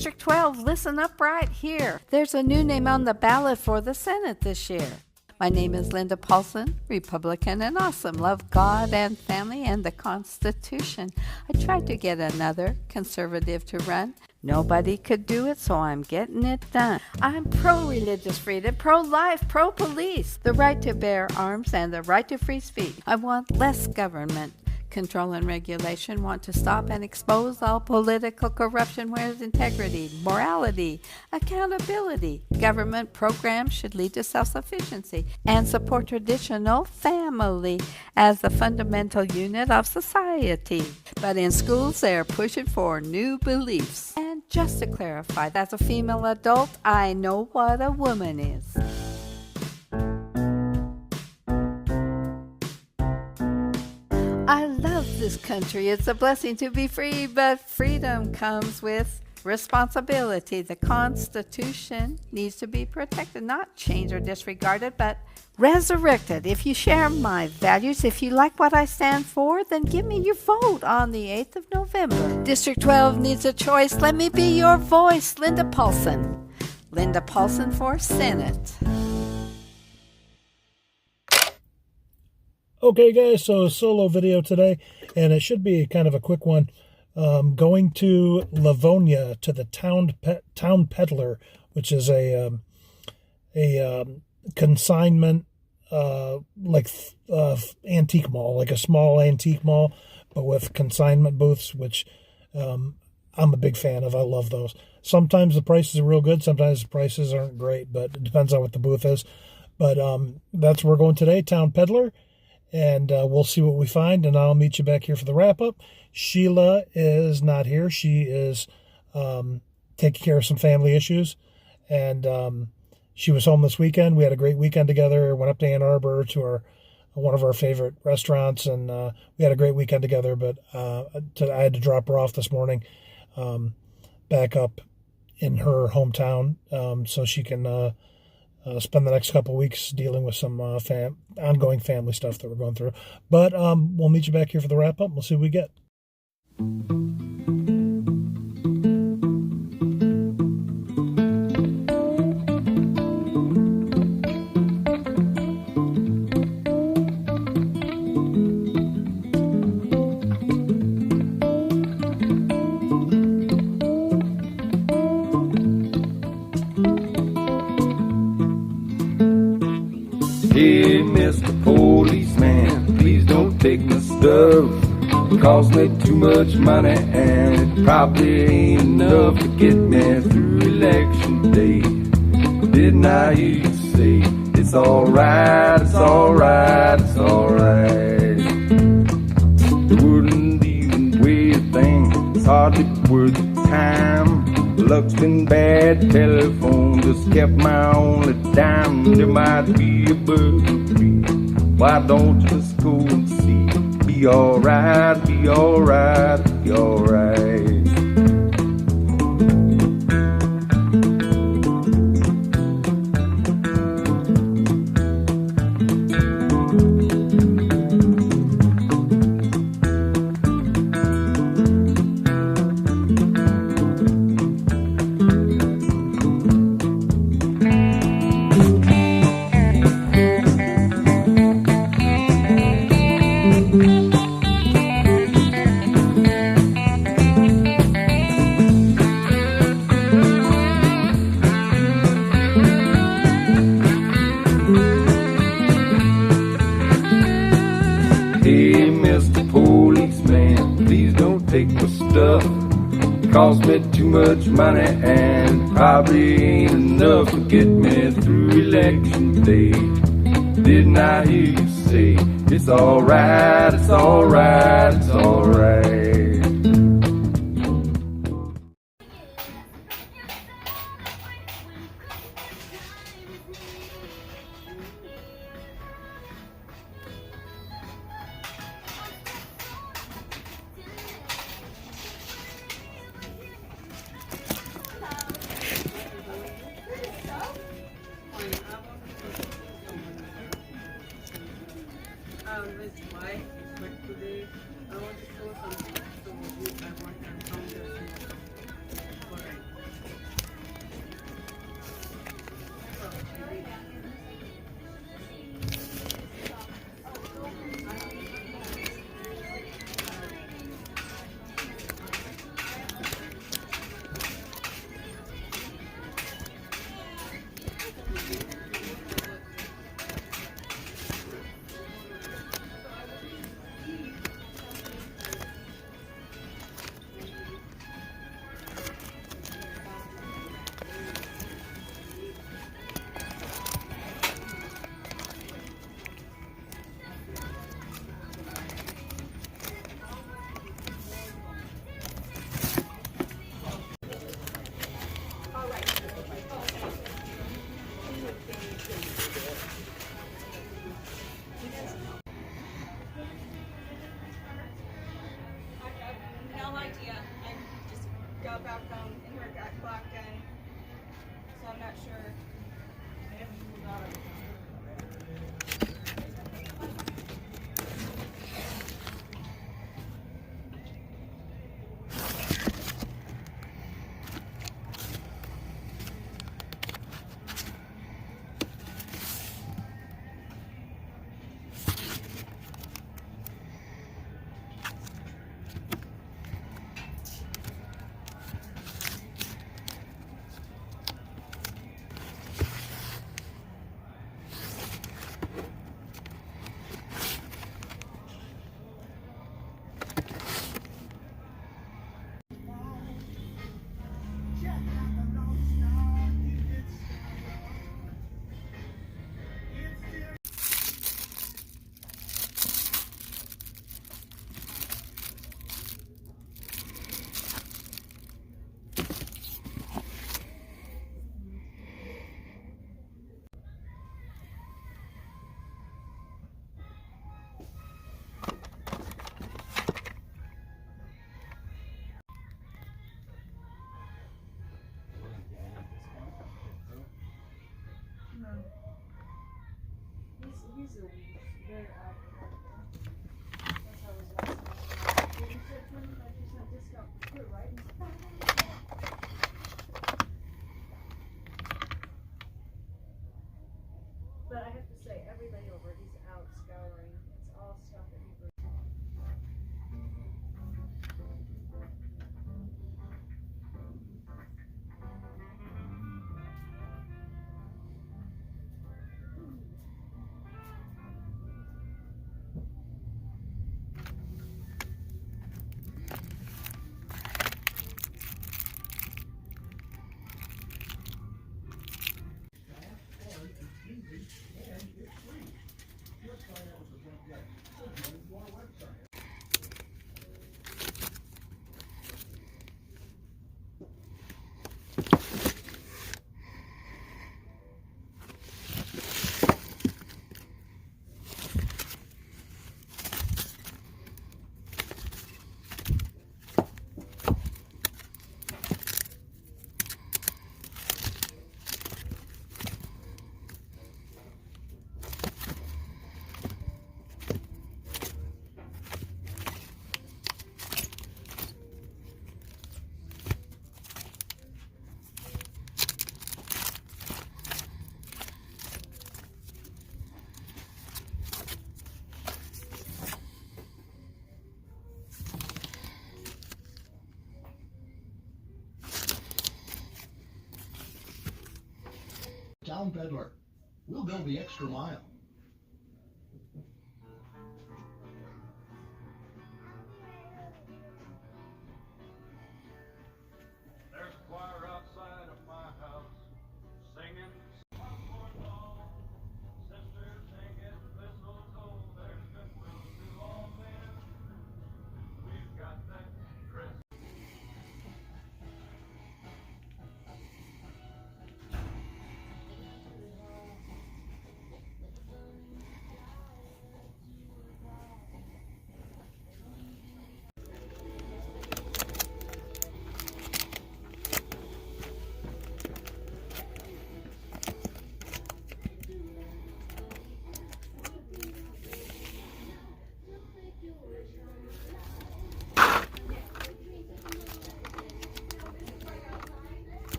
District 12, listen up right here. There's a new name on the ballot for the Senate this year. My name is Linda Paulson, Republican and awesome. Love God and family and the Constitution. I tried to get another conservative to run. Nobody could do it, so I'm getting it done. I'm pro-religious freedom, pro-life, pro-police, the right to bear arms and the right to free speech. I want less government control and regulation, want to stop and expose all political corruption. Where's integrity, morality, accountability? Government programs should lead to self-sufficiency and support traditional family as the fundamental unit of society. But in schools, they're pushing for new beliefs. And just to clarify, as a female adult, I know what a woman is. I love this country. It's a blessing to be free, but freedom comes with responsibility. The Constitution needs to be protected, not changed or disregarded, but resurrected. If you share my values, if you like what I stand for, then give me your vote on the 8th of November. District 12 needs a choice. Let me be your voice. Linda Paulson. Linda Paulson for Senate. Okay, guys, so solo video today, and it should be kind of a quick one. Going to Livonia to the town Peddler, which is a consignment antique mall, like a small antique mall, but with consignment booths, which I'm a big fan of. I love those. Sometimes the prices are real good, sometimes the prices aren't great, but it depends on what the booth is. But that's where we're going today, town Peddler. And we'll see what we find, and I'll meet you back here for the wrap-up. Sheila is not here. She is taking care of some family issues, and she was home this weekend. We had a great weekend together. Went up to Ann Arbor to one of our favorite restaurants, and we had a great weekend together, but I had to drop her off this morning back up in her hometown so she can spend the next couple of weeks dealing with some ongoing family stuff that we're going through. But we'll meet you back here for the wrap-up. We'll see what we get. Hey, Mr. Policeman, please don't take my stuff. It costs me too much money and it probably ain't enough to get me through election day. Didn't I hear you say, it's alright, it's alright, it's alright? They wouldn't even weigh a thing, it's hardly worth the time. Luck's been bad, telephone just kept my only dime. There might be a burglary, why don't you just go and see? Be alright, be alright, be alright. Hey, Mr. Policeman, please don't take my stuff. It costs me too much money and probably ain't enough to get me through election day. Didn't I hear you say, it's alright, it's alright, it's alright? With Mike, but today I want to show something. So But I have to say, every layover he's out scouring. It's all stuff that he brings. Town Peddler. We'll go the extra mile. There's a choir outside of my house singing. Sisters singing mistletoe. There's goodwill to all men. We've got that dress.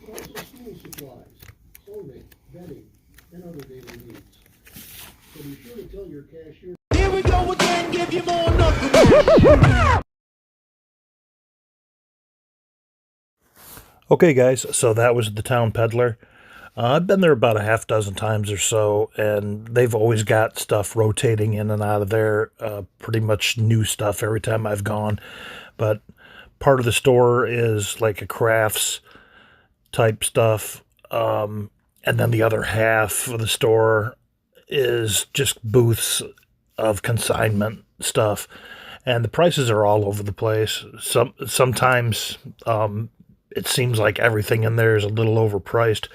Also school supplies, clothing, bedding, and other daily needs. So be sure to tell your cashier. Here we go again, give you more knuckles. Okay, guys, so that was the Town Peddler. I've been there about a half dozen times or so, and they've always got stuff rotating in and out of there, pretty much new stuff every time I've gone. But part of the store is like a crafts type stuff, and then the other half of the store is just booths of consignment stuff, and the prices are all over the place. Sometimes it seems like everything in there is a little overpriced,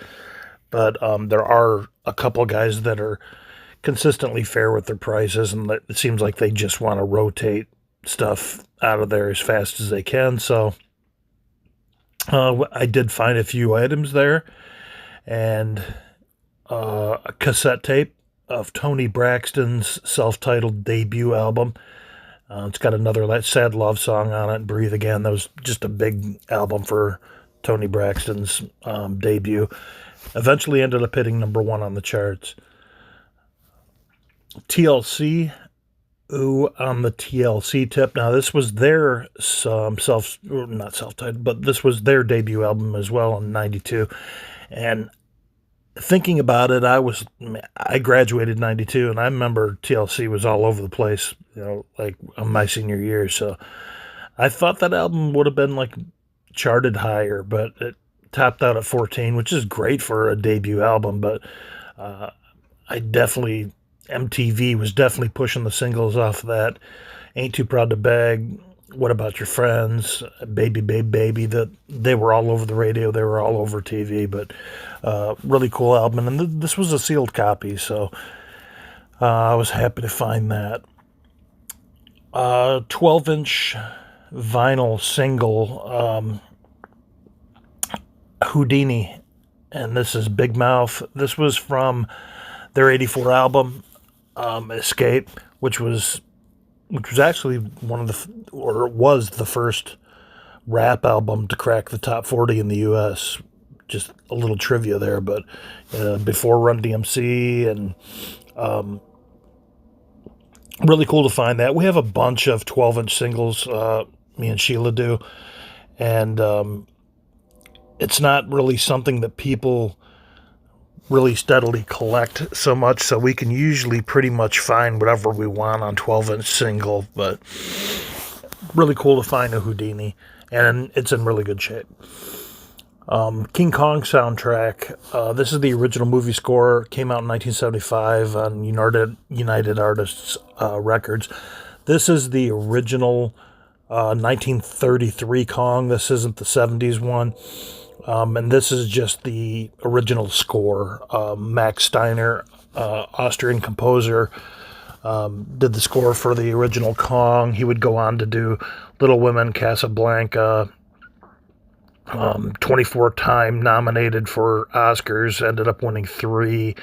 but there are a couple guys that are consistently fair with their prices, and it seems like they just want to rotate stuff out of there as fast as they can. So I did find a few items there, and a cassette tape of Tony Braxton's self-titled debut album. It's got another sad love song on it, Breathe Again. That was just a big album for Tony Braxton's debut. Eventually ended up hitting #1 on the charts. TLC, on the TLC tip. Now, this was their not self-titled, but this was their debut album as well in '92. And thinking about it, I graduated in '92, and I remember TLC was all over the place, like on my senior year. So I thought that album would have been like charted higher, but it topped out at 14, which is great for a debut album. But MTV was definitely pushing the singles off of that. Ain't Too Proud to Beg, What About Your Friends, Baby, Baby, Baby, that they were all over the radio, they were all over TV, but really cool album. And this was a sealed copy, so I was happy to find that. 12-inch vinyl single, Houdini, and this is Big Mouth. This was from their '84 album, Escape, which was actually was the first rap album to crack the top 40 in the U.S. Just a little trivia there, but before Run DMC, and really cool to find that. We have a bunch of 12-inch singles, me and Sheila do, and it's not really something that people really steadily collect so much, so we can usually pretty much find whatever we want on 12-inch single, but really cool to find a Houdini, and it's in really good shape. King Kong soundtrack. This is the original movie score. Came out in 1975 on United Artists Records. This is the original 1933 Kong. This isn't the 70s one. And this is just the original score. Max Steiner, Austrian composer, did the score for the original Kong. He would go on to do Little Women, Casablanca, 24-time nominated for Oscars, ended up winning 3.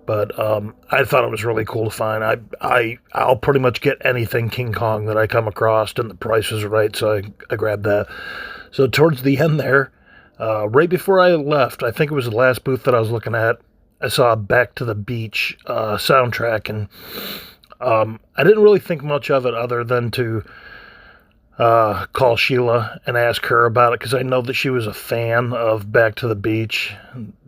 But I thought it was really cool to find. I'll pretty much get anything King Kong that I come across, and the price is right, so I grabbed that. So towards the end there, right before I left, I think it was the last booth that I was looking at, I saw a Back to the Beach soundtrack, and I didn't really think much of it other than to call Sheila and ask her about it, because I know that she was a fan of Back to the Beach.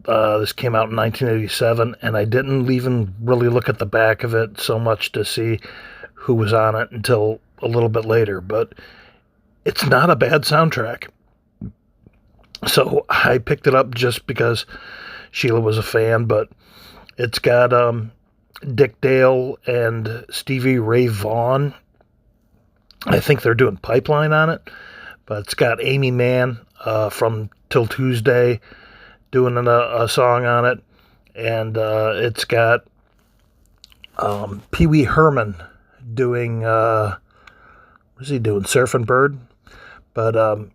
This came out in 1987, and I didn't even really look at the back of it so much to see who was on it until a little bit later, but it's not a bad soundtrack. So I picked it up just because Sheila was a fan, but it's got Dick Dale and Stevie Ray Vaughan. I think they're doing Pipeline on it, but it's got Amy Mann from Till Tuesday doing a song on it, and it's got Pee Wee Herman doing, what is he doing, Surfing Bird? But,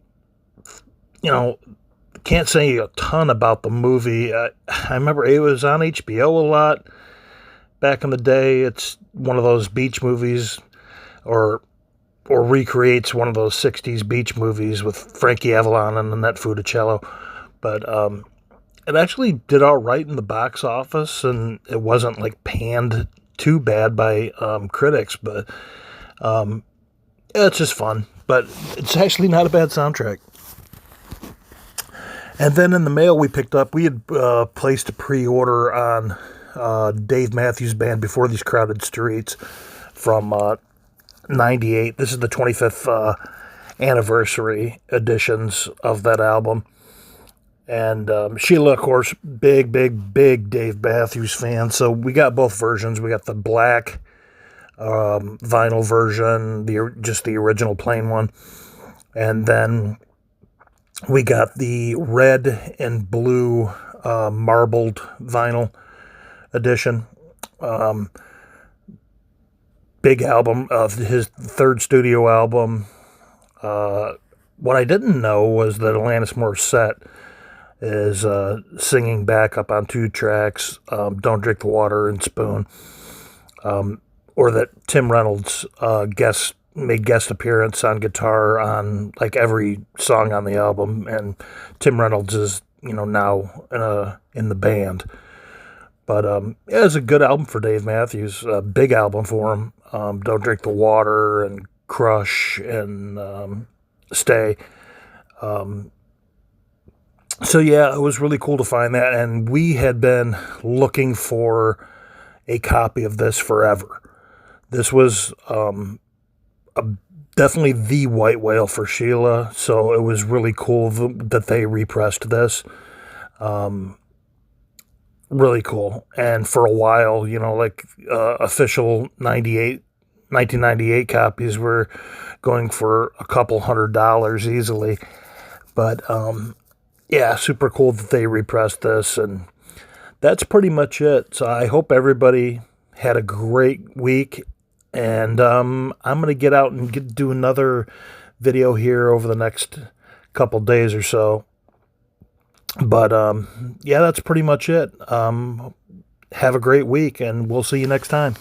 can't say a ton about the movie. I remember it was on HBO a lot back in the day. It's one of those beach movies, or recreates one of those 60s beach movies with Frankie Avalon and Annette Funicello. But it actually did all right in the box office, and it wasn't like panned too bad by critics, but it's just fun. But it's actually not a bad soundtrack. And then in the mail we picked up, we had placed a pre-order on Dave Matthews Band, Before These Crowded Streets, from 98. This is the 25th anniversary editions of that album. And Sheila, of course, big Dave Matthews fan. So we got both versions. We got the black vinyl version, just the original plain one. And then we got the red and blue marbled vinyl edition. Big album of his third studio album. What I didn't know was that Alanis Morissette is singing backup on 2 tracks, Don't Drink the Water and Spoon, or that Tim Reynolds made guest appearance on guitar on like every song on the album, and Tim Reynolds is now in the band. But yeah, it's a good album for Dave Matthews, a big album for him. Don't Drink the Water and Crush and Stay. So yeah, it was really cool to find that, and we had been looking for a copy of this forever. This was definitely the white whale for Sheila, so it was really cool that they repressed this. really cool. And for a while, like official 1998 copies were going for a couple $100 easily. But yeah, super cool that they repressed this. And that's pretty much it. So I hope everybody had a great week. And I'm going to get out and do another video here over the next couple days or so. But yeah, that's pretty much it. Have a great week, and we'll see you next time.